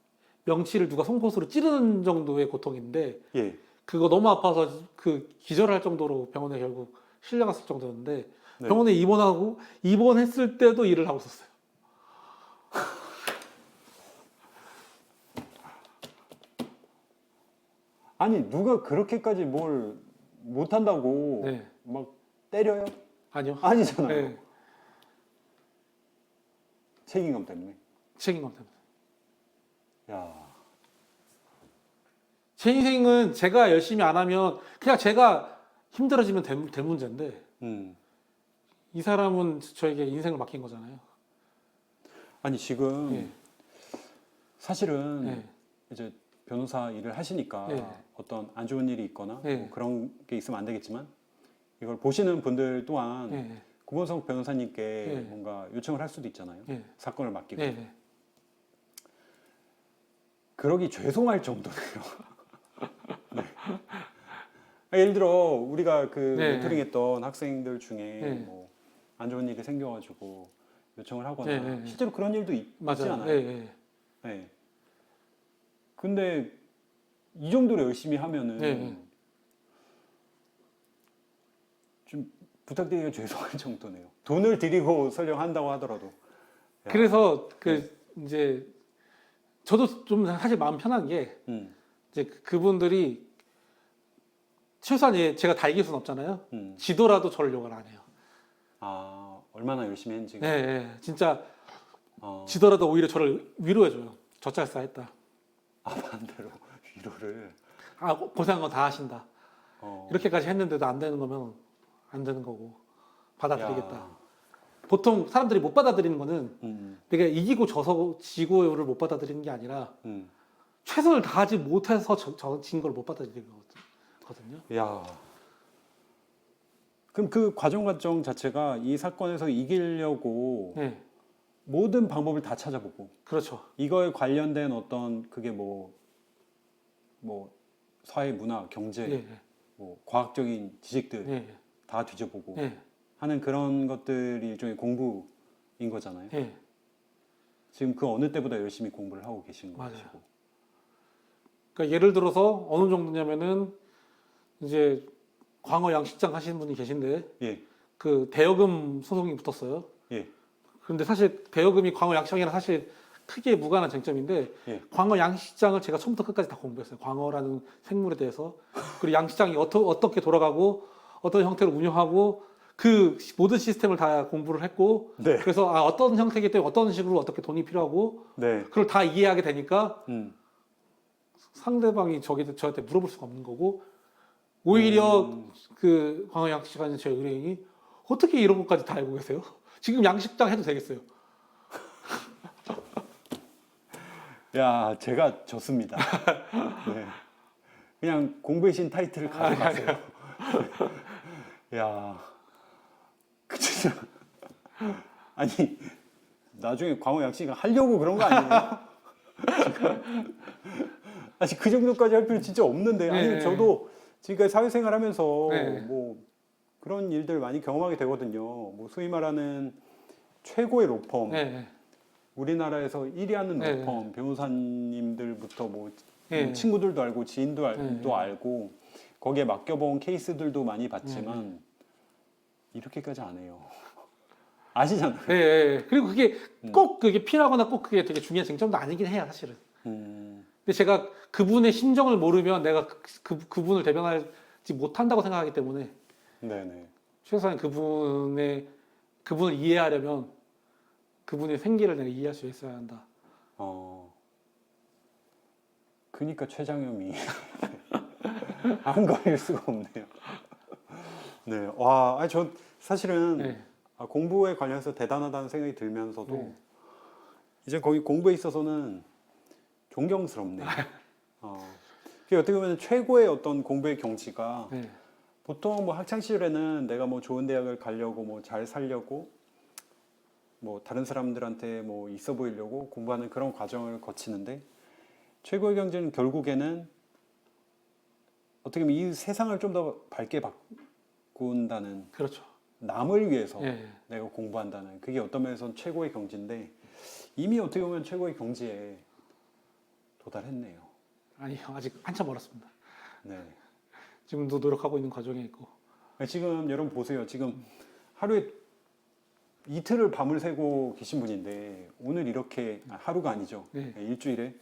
명치를 누가 송곳으로 찌르는 정도의 고통인데 예. 그거 너무 아파서 그 기절할 정도로 병원에 결국 실려갔을 정도였는데 네. 병원에 입원했을 때도 일을 하고 있었어요. 아니 누가 그렇게까지 뭘 못한다고 네. 막 때려요? 아니요. 아니잖아요. 네. 책임감 때문에. 책임감 때문에. 야, 제 인생은 제가 열심히 안 하면 그냥 제가 힘들어지면 될 문제인데 이 사람은 저에게 인생을 맡긴 거잖아요. 아니 지금 예. 사실은 예. 이제 변호사 일을 하시니까 예. 어떤 안 좋은 일이 있거나 예. 뭐 그런 게 있으면 안 되겠지만 이걸 보시는 분들 또한 예. 구본석 변호사님께 예. 뭔가 요청을 할 수도 있잖아요. 예. 사건을 맡기고. 예. 그러기 죄송할 정도네요. 네. 예를 들어 우리가 그 네. 멘토링했던 학생들 중에 네. 뭐 안 좋은 일이 생겨가지고 요청을 하거나 네. 실제로 그런 일도 있지 맞아요. 않아요? 예. 네. 근데 이 정도로 열심히 하면은 네. 좀 부탁드리기가 죄송할 정도네요. 돈을 들이고 설령 한다고 하더라도. 야. 그래서 네. 이제 저도 좀 사실 마음 편한 게 이제 그분들이 최소한 제가 다 이길 수는 없잖아요. 지더라도 저를 욕을 안 해요. 아 얼마나 열심히 했는지. 예. 진짜 지더라도 오히려 저를 위로해줘요. 젖잘싸 했다. 아 반대로 위로를. 아 고생한 거 다 하신다. 이렇게까지 했는데도 안 되는 거면 안 되는 거고 받아들이겠다. 야. 보통 사람들이 못 받아들이는 거는 내가 이기고 져서 지고를 못 받아들이는 게 아니라 최선을 다하지 못해서 진 걸 못 받아들이는 거거든요. 야. 그럼 그 과정 자체가 이 사건에서 이기려고 네, 모든 방법을 다 찾아보고 그렇죠. 이거에 관련된 어떤 그게 뭐 사회, 문화, 경제, 예, 뭐 과학적인 지식들 예, 다 뒤져보고 예, 하는 그런 것들이 일종의 공부인 거잖아요. 예. 지금 그 어느 때보다 열심히 공부를 하고 계신 맞아요. 거시고. 그러니까 예를 들어서 어느 정도냐면은 이제 광어 양식장 하시는 분이 계신데 예, 그 대여금 소송이 붙었어요. 예, 그런데 사실 대여금이 광어 양식장이랑 사실 크게 무관한 쟁점인데 예. 광어 양식장을 제가 처음부터 끝까지 다 공부했어요. 광어라는 생물에 대해서 그리고 양식장이 어떻게 돌아가고 어떤 형태로 운영하고 그 모든 시스템을 다 공부를 했고 네. 그래서 어떤 형태이기 때문에 어떤 식으로 어떻게 돈이 필요하고 네. 그걸 다 이해하게 되니까 상대방이 저한테 물어볼 수가 없는 거고 오히려 그 광양식당의 제 의뢰인이 어떻게 이런 것까지 다 알고 계세요? 지금 양식장 해도 되겠어요. 야, 제가 졌습니다. 네. 그냥 공부의 신 타이틀을 가져가세요. 야, 그 진짜 아니 나중에 광호 양씨가 하려고 그런 거 아니에요? 아니 그 정도까지 할 필요 진짜 없는데 아니 네. 저도 지금까지 사회생활하면서 네. 뭐 그런 일들 많이 경험하게 되거든요. 뭐 소위 말하는 최고의 로펌, 네. 우리나라에서 1위 하는 네. 로펌, 변호사님들부터 뭐 네. 친구들도 알고 지인도 네. 알고 거기에 맡겨본 케이스들도 많이 봤지만 이렇게까지 안 해요. 아시잖아요. 네. 그리고 그게 꼭 그게 필요하거나 꼭 그게 되게 중요한 쟁점도 아니긴 해요, 사실은. 근데 제가 그분의 심정을 모르면 내가 그분을 대변하지 못한다고 생각하기 때문에 네네. 최소한 그분을 이해하려면 그분의 생기를 내가 이해할 수 있어야 한다. 그러니까 최장염이 안 걸릴 수가 없네요. 네, 와, 아니 저 사실은 네. 공부에 관련해서 대단하다는 생각이 들면서도 네. 이제 거기 공부에 있어서는 존경스럽네요. 그게 어떻게 보면 최고의 어떤 공부의 경지가 네. 보통 뭐 학창 시절에는 내가 뭐 좋은 대학을 가려고 뭐 잘 살려고 뭐 다른 사람들한테 뭐 있어 보이려고 공부하는 그런 과정을 거치는데 최고의 경지는 결국에는 어떻게 보면 이 세상을 좀 더 밝게 바꾼다는 그렇죠. 남을 위해서 네. 내가 공부한다는 그게 어떤 면에서는 최고의 경지인데 이미 어떻게 보면 최고의 경지에 도달했네요. 아니요, 아직 한참 멀었습니다. 네. 지금도 노력하고 있는 과정에 있고. 지금 여러분 보세요. 지금 하루에 이틀을 밤을 새고 계신 분인데 오늘 이렇게 하루가 아니죠. 네. 일주일에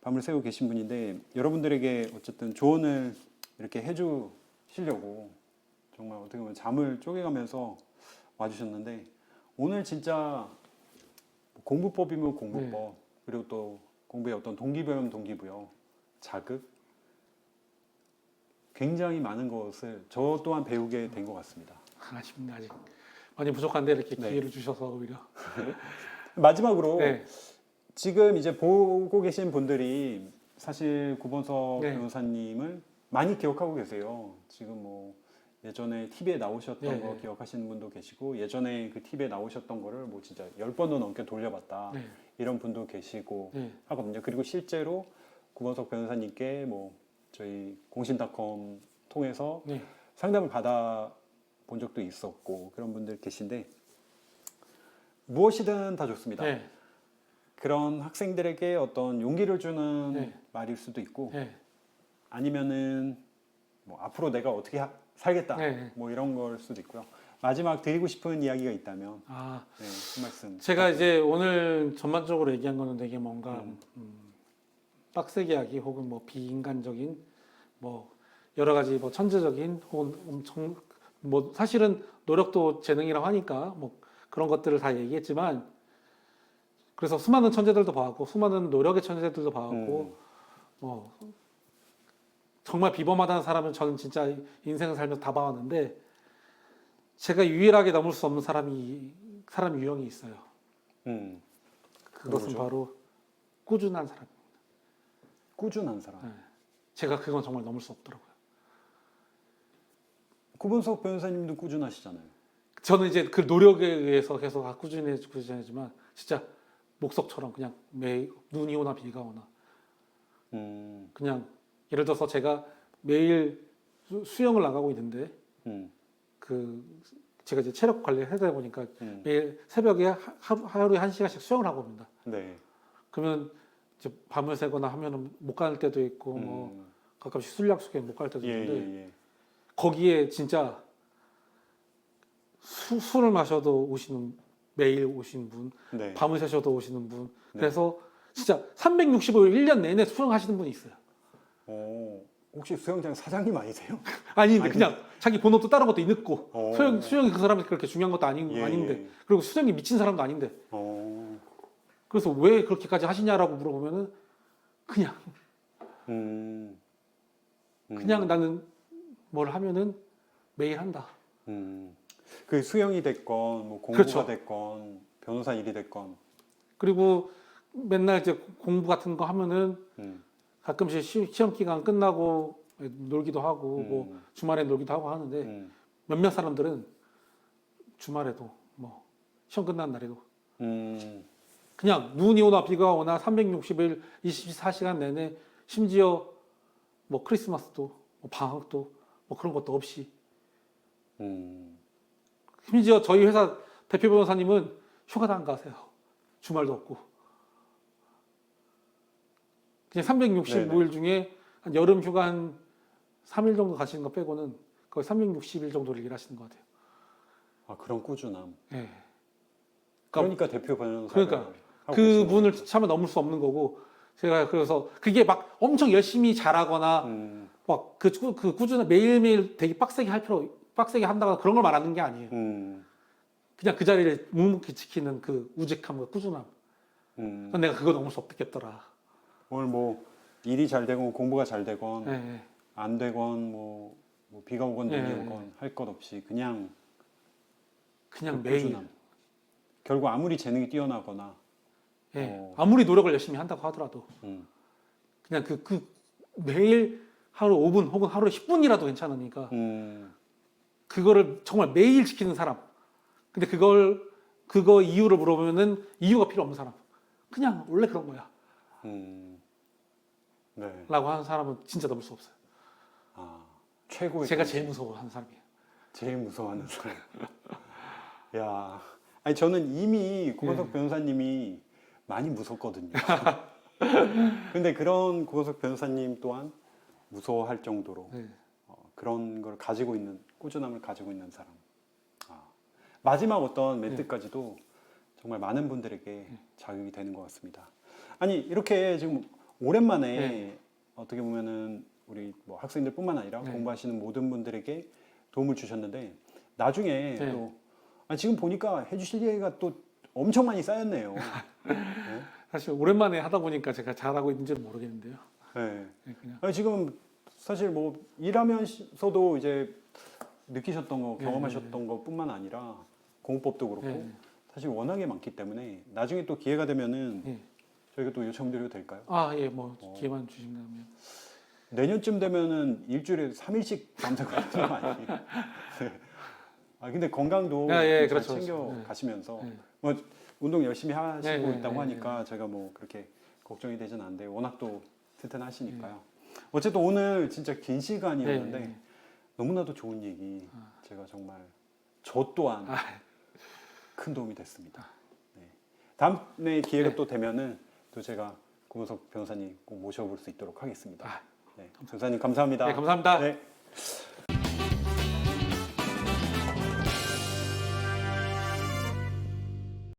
밤을 새고 계신 분인데 여러분들에게 어쨌든 조언을 이렇게 해주시려고 정말 어떻게 보면 잠을 쪼개가면서 와주셨는데 오늘 진짜 공부법이면 공부법 그리고 또 공부의 어떤 동기부여면 동기부여 자극 굉장히 많은 것을 저 또한 배우게 된 것 같습니다. 아쉽네, 아직 많이 부족한데 이렇게 네. 기회를 주셔서 오히려. 마지막으로 네. 지금 이제 보고 계신 분들이 사실 구본석 네. 변호사님을 많이 기억하고 계세요. 지금 뭐 예전에 TV에 나오셨던 네. 거 기억하시는 분도 계시고 예전에 그 TV에 나오셨던 거를 뭐 진짜 10번도 넘게 돌려봤다 네. 이런 분도 계시고 네. 하거든요. 그리고 실제로 구본석 변호사님께 뭐 저희 공신닷컴 통해서 네. 상담을 받아 본 적도 있었고 그런 분들 계신데 무엇이든 다 좋습니다. 네. 그런 학생들에게 어떤 용기를 주는 네. 말일 수도 있고 네. 아니면은 뭐 앞으로 내가 어떻게 살겠다 네. 뭐 이런 걸 수도 있고요. 마지막 드리고 싶은 이야기가 있다면 아, 네, 한 말씀. 제가 이제 오늘 전반적으로 얘기한 거는 되게 뭔가 빡세게 하기 혹은 뭐 비인간적인 뭐 여러 가지 뭐 천재적인 혹은 엄청 뭐 사실은 노력도 재능이라고 하니까 뭐 그런 것들을 다 얘기했지만 그래서 수많은 천재들도 봐왔고 수많은 노력의 천재들도 봐왔고 뭐 정말 비범하다는 사람은 저는 진짜 인생을 살면서 다 봐왔는데 제가 유일하게 넘을 수 없는 사람 유형이 있어요. 그것은 누구죠? 바로 꾸준한 사람. 꾸준한 사람. 네. 제가 그건 정말 넘을 수 없더라고요. 구본석 변호사님도 꾸준하시잖아요. 저는 이제 그 노력에 의해서 계속 꾸준해지만 진짜 목석처럼 그냥 매일 눈이 오나 비가 오나 그냥 예를 들어서 제가 매일 수영을 나가고 있는데 그 제가 이제 체력 관리를 하다 보니까 매일 새벽에 하루에 1시간씩 수영을 하고 옵니다. 네. 그러면 이제 밤을 새거나 하면은 못 가는 때도 있고 뭐 가끔씩 술 약속에 못 갈 때도 있는데 예. 거기에 진짜 술을 마셔도 오시는 매일 오시는 분, 네. 밤을 새셔도 오시는 분. 그래서 진짜 365일 1년 내내 수영하시는 분이 있어요. 혹시 수영장 사장님 아니세요? 아닌데 그냥 자기 본업도 다른 것도 있고 오. 수영이 그 사람이 그렇게 중요한 것도 아닌데 그리고 수영이 미친 사람도 아닌데 그래서 왜 그렇게까지 하시냐라고 물어보면은 그냥 그냥 나는 뭘 하면은 매일 한다. 그 수영이 됐건 뭐 공부가 그렇죠. 됐건 변호사 일이 됐건 그리고 맨날 이제 공부 같은 거 하면은 가끔씩 시험 기간 끝나고 놀기도 하고 뭐 주말에 놀기도 하고 하는데 몇몇 사람들은 주말에도 뭐 시험 끝난 날에도 그냥 눈이 오나 비가 오나 360일 24시간 내내 심지어 뭐 크리스마스도 뭐 방학도 뭐 그런 것도 없이 심지어 저희 회사 대표 변호사님은 휴가도 안 가세요. 주말도 없고 그냥 365일 중에 한 여름 휴가 한 3일 정도 가시는 거 빼고는 거의 360일 정도를 일하시는 것 같아요. 아 그런 꾸준함. 네. 그러니까 대표 변호사. 그러니까 그 분을 차마 넘을 수 없는 거고 제가 그래서 그게 막 엄청 열심히 잘하거나 막 그 꾸준한 매일매일 되게 빡세게 한다거나 그런 걸 말하는 게 아니에요. 그냥 그 자리를 묵묵히 지키는 그 우직함과 꾸준함. 내가 그거 넘을 수 없겠더라. 오늘 뭐 일이 잘 되건 공부가 잘 되건 네. 안 되건 뭐 비가 오건 눈이 네. 오건 할 것 없이 그냥 매일. 꾸준함. 결국 아무리 재능이 뛰어나거나 아무리 노력을 열심히 한다고 하더라도 그냥 그 매일 하루 5분 혹은 하루에 10분이라도 괜찮으니까 그거를 정말 매일 지키는 사람. 근데 그거 이유를 물어보면은 이유가 필요 없는 사람. 그냥 원래 그런 거야. 네. 라고 하는 사람은 진짜 넘을 수 없어요. 아 최고의 제가 경지. 제일 무서워하는 사람이에요. 제일 무서워하는 사람. 야, 아니 저는 이미 고건석 변호사님이 많이 무섭거든요. 근데 그런 고건석 변호사님 또한 무서워할 정도로 그런 걸 가지고 있는 꾸준함을 가지고 있는 사람. 마지막 어떤 멘트까지도 정말 많은 분들에게 자극이 되는 것 같습니다. 아니 이렇게 지금 오랜만에 어떻게 보면은 우리 뭐 학생들뿐만 아니라 공부하시는 모든 분들에게 도움을 주셨는데 나중에 또 지금 보니까 해주실 얘기가 또 엄청 많이 쌓였네요. 네? 사실 오랜만에 하다 보니까 제가 잘하고 있는지는 모르겠는데요. 네. 그냥 아니, 지금 사실 뭐 일하면서도 이제 느끼셨던 거, 경험하셨던 것뿐만 아니라 공부법도 그렇고 사실 워낙에 많기 때문에 나중에 또 기회가 되면은 저희가 또 요청드려도 될까요? 뭐 기회만 주신다면. 내년쯤 되면은 일주일에 3일씩 밤새고 하는 거 아니에요? 근데 건강도 잘 그렇죠. 챙겨 가시면서 뭐 운동 열심히 하시고 있다고 하니까 제가 뭐 그렇게 걱정이 되진 않는데 워낙 또 튼튼하시니까요. 어쨌든 오늘 진짜 긴 시간이었는데 너무나도 좋은 얘기 제가 정말 저 또한 큰 도움이 됐습니다. 네. 다음에 기회가 또 되면은 또 제가 고건석 변호사님 꼭 모셔볼 수 있도록 하겠습니다. 네. 변호사님 감사합니다. 감사합니다. 네.